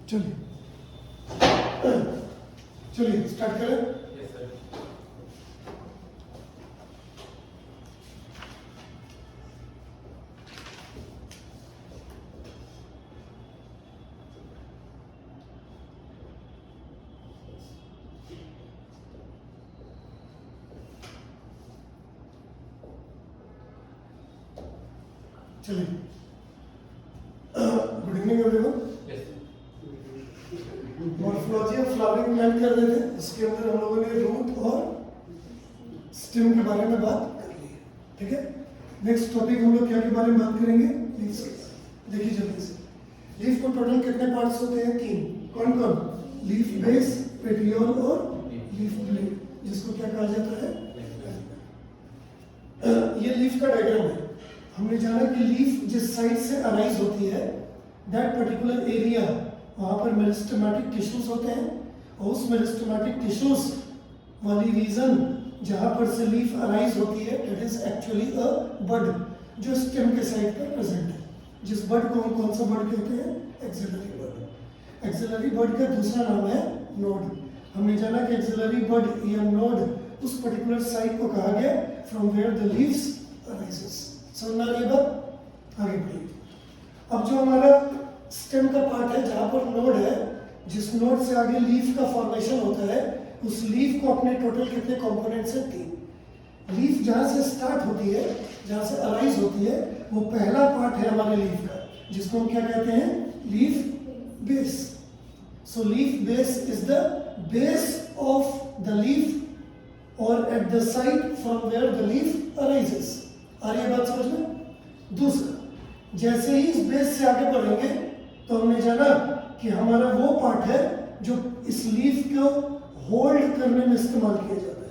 चलिए चलिए स्टार्ट करें। Yes sir. चलिए good evening everyone. Yes morphology of flowering plant कर रहे थे, उसके अंदर हम लोगों ने रूट और स्टेम के बारे में बात कर ली है। ठीक है, नेक्स्ट टॉपिक हम लोग क्या के बारे में बात करेंगे? लीव्स के। देखिए जल्दी से, लीफ को टोटल कितने पार्ट्स होते हैं? 3। कौन कौन? लीफ बेस, पेटियोल और लीफ ब्लेड, जिसको क्या कहा जाता है? ये लीफ का डायग्राम है। हमने जाना कि लीफ जिस साइड से अराइज होती है, दैट पर्टिकुलर एरिया, वहाँ पर मेरिस्टेमेटिक टिश्यूज होते हैं, और उस मेरिस्टेमेटिक टिश्यूज वाली रीजन जहाँ पर से लीफ अराइज होती है, दैट इज एक्चुअली अ बड, जो स्टेम के साइड पर प्रेजेंट है। जिस बड को हम कौन सा बड कहते हैं? एक्सिलरी बड। एक्सिलरी बड का दूसरा नाम है नोड। हमने जाना कि एक्सिलरी बड या नोड उस पर्टिकुलर साइड को कहा गया from where the leaves arises. समझ में आ रही बात? आगे बढ़िए। अब जो हमारा स्टेम का पार्ट है, जहाँ पर नोड है, जिस नोड से आगे लीफ का फॉर्मेशन होता है, उस लीफ को अपने टोटल कितने कंपोनेंट्स हैं? 3। लीफ जहाँ से स्टार्ट होती है, जहाँ से अराइज होती है, वो पहला पार्ट है हमारे लीफ का, जिसको हम क्या कहते हैं? Leaf base. So leaf base is the base of the leaf और at the side from where the leaf arises. आ रही है बात समझ में? दूसरा, जैसे ही इस बेस से आगे बढ़ेंगे तो हमने जाना कि हमारा वो पार्ट है जो इस लीफ को होल्ड करने में इस्तेमाल किया जाता है।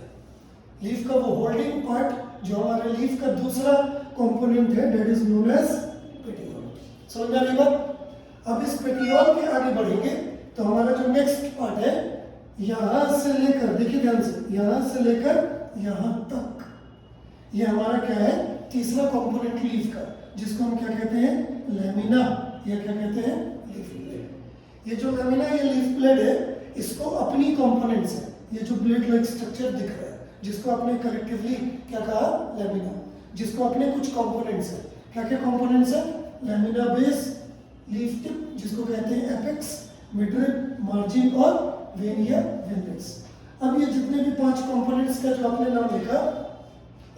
लीफ का वो होल्डिंग पार्ट जो हमारे लीफ का दूसरा कंपोनेंट है, that is known as petiole. समझ में आ रही बात? अब इस पेटियोल के आगे बढ़ेंगे तो हमारा जो नेक्स्ट पार्ट है, यहां से लेकर, देखिए ध्यान से, यहां से लेकर यहां तक, ये हमारा क्या है? तीसरा कंपोनेंट लीफ का, जिसको हम क्या कहते हैं? लैमिना, या क्या कहते हैं? Leaf blade. ये जो लैमिना या लीफ ब्लेड है, इसको अपनी कंपोनेंट्स है, ये जो ब्लेड लाइक स्ट्रक्चर दिख रहा है, जिसको आपने कलेक्टिवली क्या कहा? लैमिना। जिसको अपने कुछ कंपोनेंट्स है। क्या क्या कंपोनेंट्स है? लैमिना बेस, लीफ टिप जिसको कहते हैं एपेक्स, मिडरिब, मार्जिन और वेन या वेनलेट्स। अब ये जितने भी 5 कंपोनेंट्स का जो आपने नाम लिखा,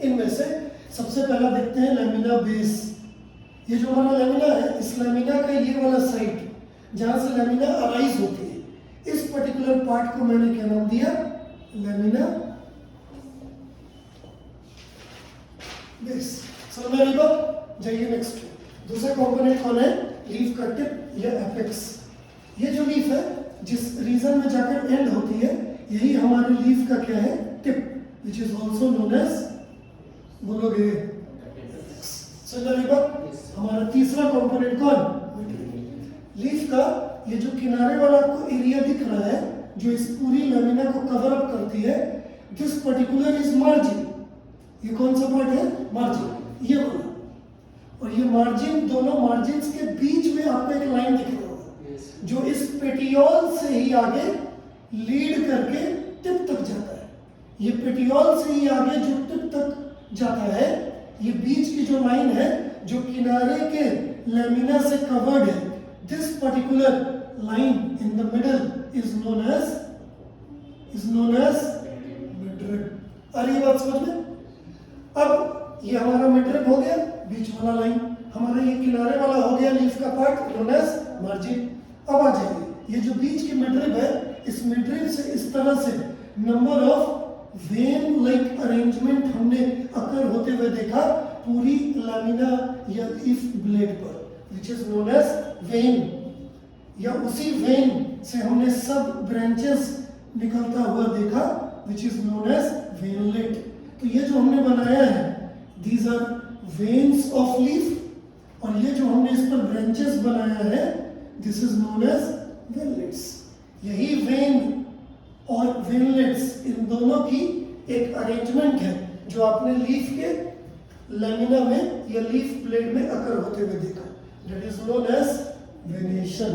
इनमें से सबसे पहला देखते हैं लैमिना बेस। ये जो हमारा लैमिना है, इस लैमिना का ये वाला साइड जहां से लैमिना अराइज होती है, इस पर्टिकुलर पार्ट को मैंने क्या नाम दिया? Lamina base. समझ में आ रही बात? जाइए नेक्स्ट। दूसरा कंपोनेंट कौन है? लीफ का टिप या एपेक्स। ये जो लीफ है, जिस रीजन में जाकर एंड होती है, यही हमारे लीफ का क्या है? Tip, which is also known as, बोलोगे? हमारा तीसरा कंपोनेंट कौन? लीफ का ये जो किनारे वाला आपको एरिया दिख रहा है, जो इस पूरी लैमिना को कवर अप करती है, दिस पर्टिकुलर इज मार्जिन। ये कौन सा पार्ट है? मार्जिन, ये वाला। और ये मार्जिन, दोनों मार्जिन्स के बीच में आपको एक लाइन दिख रहा होगा, जो इस पेटियोल से ही आगे लीड करके टिप तक जाता है। ये पेटियोल से ही आगे जो टिप तक जाता है, ये बीच की जो लाइन है, जो किनारे के लैमिना से कवर्ड है, this particular line in the middle is known as midrib. आ रही है बात समझ में? अब ये हमारा मिडरिब हो गया, बीच वाला लाइन। हमारा ये किनारे वाला हो गया लीफ का पार्ट, नोन एज मार्जिन। अब आ जाएंगे, ये जो बीच की मिडरिब है, इस मिडरिब से इस तरह से number of when like arrangement हमने अकर होते हुए देखा पूरी लैमिना या लीफ ब्लेड पर, which is known as vein. या उसी वेन से हमने सब ब्रांचेस निकलता हुआ देखा, which is known as veinlet. तो ये जो हमने बनाया है, these are veins of leaf, और ये जो हमने इस पर ब्रांचेस बनाया है, this is known as veinlets. यही वेन और वेनलेट्स, इन दोनों की एक अरेंजमेंट है जो आपने लीफ के लैमिना में या लीफ ब्लेड में अकर होते हुए देखा, that is known as venation.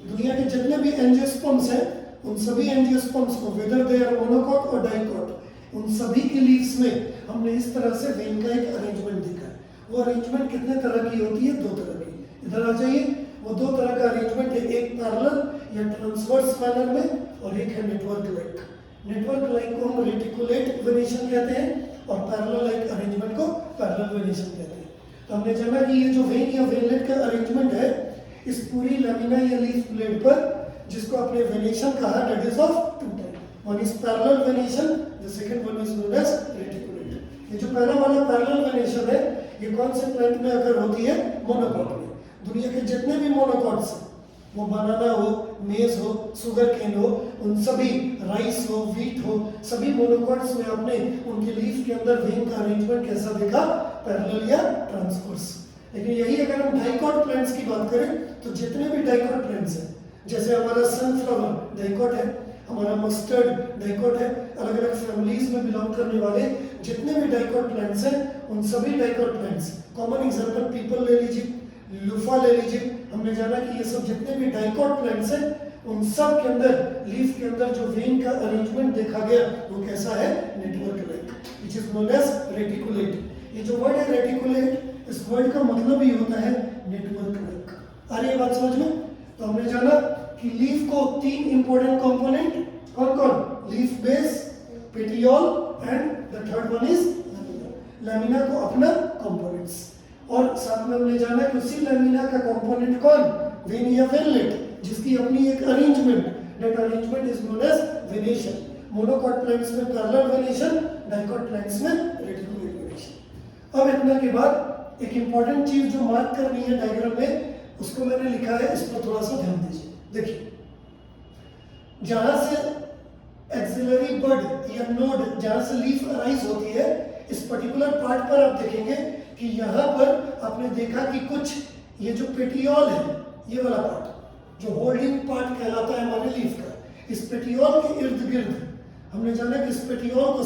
दुनिया के जितने भी एंजियोस्पर्म्स हैं उन सभी एंजियोस्पर्म्स को वेदर दे आर मोनोकॉट और डाइकॉट उन सभी के लीव्स में हमने इस तरह से वेन का एक अरेंजमेंट देखा है। वो अरेंजमेंट कितने तरह की होती है? 2 तरह की। इधर आ जाइए। वो 2 तरह का अरेंजमेंट है, एक पैरेलल या ट्रांसवर्स मैनर में और एक है नेटवर्क लाइक। नेटवर्क लाइक को हम रेटिकुलेट वेनेशन कहते हैं और पैरेलल लाइक अरेंजमेंट को पैरेलल वेनेशन कहते हैं। तो हमने जाना कि ये जो वेन या वेनलेट का अरेंजमेंट है इस पूरी लैमिना या लीफ प्लेट पर, जिसको आपने वेनेशन कहा, that is of 2 type. One is parallel venation, the second one is known as reticulate. ये जो पहला वाला पैरेलल वेनेशन है ये कौन से प्लांट में अगर होती है? मोनोकॉट में। दुनिया के जितने भी मोनोकॉट्स हैं, वो बनाना हो, मेज हो, सुगर केन हो, उन सभी, राइस हो, व्हीट हो, सभी मोनोकॉट्स में आपने उनके लीफ के अंदर वेन का अरेंजमेंट कैसा देखा? पैरेलल या ट्रांसवर्स। लेकिन यही अगर हम डाइकॉट प्लांट्स की बात करें तो जितने भी डाइकॉट प्लांट्स हैं, जैसे हमारा सनफ्लावर डाइकॉट है, हमारा मस्टर्ड डाइकॉट है, अलग अलग फैमिलीज में बिलोंग करने वाले जितने भी डाइकॉट प्लांट्स हैं उन सभी dicot plants, common example people ले लीजिए, लूफा ले लीजिए, हमने जाना कि ये सब जितने भी डाइकॉट प्लांट्स हैं उन सब के अंदर लीफ के अंदर जो वेन का अरेंजमेंट देखा गया वो कैसा है? Network like, which is known as reticulate. ये जो वर्ड है रेटिकुलेट, इस वर्ड का मतलब ही होता है नेटवर्क लाइक। आ रही है बात समझ में? तो हमने जाना कि लीफ को 3 इंपॉर्टेंट कंपोनेंट कौन कौन? Leaf base, petiole and the third one is lamina. Lamina को अपना कंपोनेंट्स, और साथ में हमने जाना कि उसी लैमिना का कंपोनेंट कौन? वेन या वेनलेट, जिसकी अपनी एक arrangement, that arrangement is known as venation. Monocot plants में पैरेलल वेनेशन, डाइकॉट प्लांट्स में रेटिकुलेट वेनेशन। अब इतना के बाद एक इंपॉर्टेंट चीज जो मार्क करनी है डायग्राम में, उसको मैंने लिखा है, इस पर थोड़ा सा ध्यान दीजिए। देखिए, जहां से एक्सिलरी बड या नोड, जहां से लीफ अराइज होती है, इस पर्टिकुलर पार्ट पर आप देखेंगे कि यहाँ पर आपने देखा कि कुछ ये जो पेटियोल है, ये वाला पार्ट जो होल्डिंग पार्ट कहलाता है हमारे लीफ का, इस पेटियोल के इर्द गिर्द हमने जाना कि इस पेटियोल को